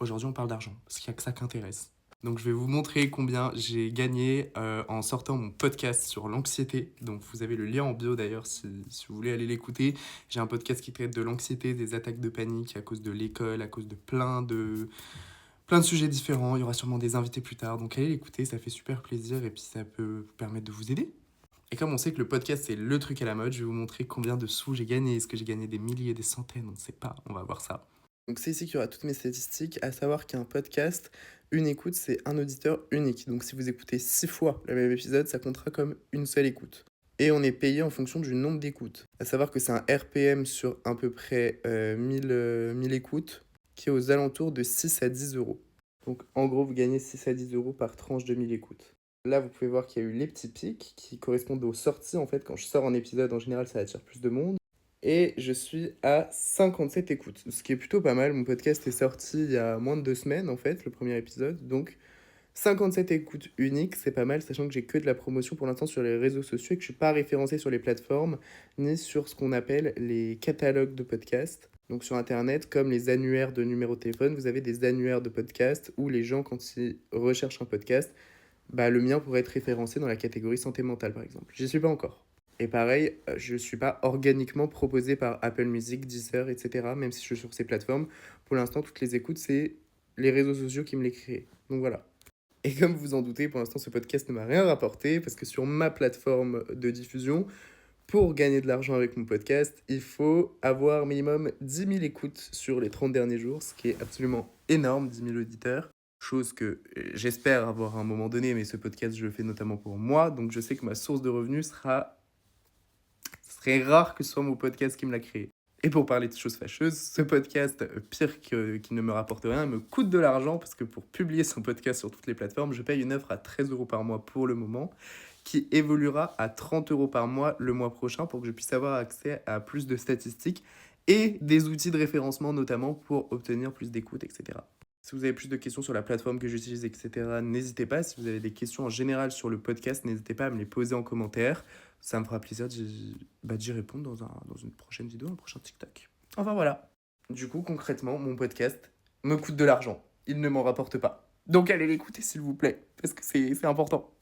Aujourd'hui, on parle d'argent, parce qu'il n'y a que ça qui intéresse. Donc, je vais vous montrer combien j'ai gagné en sortant mon podcast sur l'anxiété. Donc, vous avez le lien en bio d'ailleurs si vous voulez aller l'écouter. J'ai un podcast qui traite de l'anxiété, des attaques de panique à cause de l'école, à cause de plein de sujets différents. Il y aura sûrement des invités plus tard. Donc, allez l'écouter, ça fait super plaisir et puis ça peut vous permettre de vous aider. Et comme on sait que le podcast c'est le truc à la mode, je vais vous montrer combien de sous j'ai gagné. Est-ce que j'ai gagné des milliers, des centaines? On ne sait pas, on va voir ça. Donc c'est ici qu'il y aura toutes mes statistiques, à savoir qu'un podcast, une écoute, c'est un auditeur unique. Donc si vous écoutez 6 fois le même épisode, ça comptera comme une seule écoute. Et on est payé en fonction du nombre d'écoutes. À savoir que c'est un RPM sur à peu près 1000 écoutes, qui est aux alentours de 6 à 10 euros. Donc en gros, vous gagnez 6 à 10 euros par tranche de 1000 écoutes. Là, vous pouvez voir qu'il y a eu les petits pics qui correspondent aux sorties. En fait, quand je sors un épisode, en général, ça attire plus de monde. Et je suis à 57 écoutes, ce qui est plutôt pas mal. Mon podcast est sorti il y a moins de 2 semaines, en fait, le premier épisode. Donc, 57 écoutes uniques, c'est pas mal, sachant que j'ai que de la promotion pour l'instant sur les réseaux sociaux et que je suis pas référencé sur les plateformes, ni sur ce qu'on appelle les catalogues de podcasts. Donc sur Internet, comme les annuaires de numéros de téléphone, vous avez des annuaires de podcasts où les gens, quand ils recherchent un podcast, le mien pourrait être référencé dans la catégorie santé mentale, par exemple. J'y suis pas encore. Et pareil, je ne suis pas organiquement proposé par Apple Music, Deezer, etc. Même si je suis sur ces plateformes. Pour l'instant, toutes les écoutes, c'est les réseaux sociaux qui me les créent. Donc voilà. Et comme vous en doutez, pour l'instant, ce podcast ne m'a rien rapporté parce que sur ma plateforme de diffusion, pour gagner de l'argent avec mon podcast, il faut avoir minimum 10 000 écoutes sur les 30 derniers jours, ce qui est absolument énorme, 10 000 auditeurs. Chose que j'espère avoir à un moment donné, mais ce podcast, je le fais notamment pour moi. Donc je sais que ma source de revenus ce serait rare que ce soit mon podcast qui me l'a créé. Et pour parler de choses fâcheuses, ce podcast, pire qu'il ne me rapporte rien, me coûte de l'argent parce que pour publier son podcast sur toutes les plateformes, je paye une offre à 13 euros par mois pour le moment, qui évoluera à 30 euros par mois le mois prochain pour que je puisse avoir accès à plus de statistiques et des outils de référencement notamment pour obtenir plus d'écoute, etc. Si vous avez plus de questions sur la plateforme que j'utilise, etc., n'hésitez pas. Si vous avez des questions en général sur le podcast, n'hésitez pas à me les poser en commentaire. Ça me fera plaisir d'y répondre dans une prochaine vidéo, un prochain TikTok. Enfin voilà. Du coup, concrètement, mon podcast me coûte de l'argent. Il ne m'en rapporte pas. Donc allez l'écouter s'il vous plaît, parce que c'est important.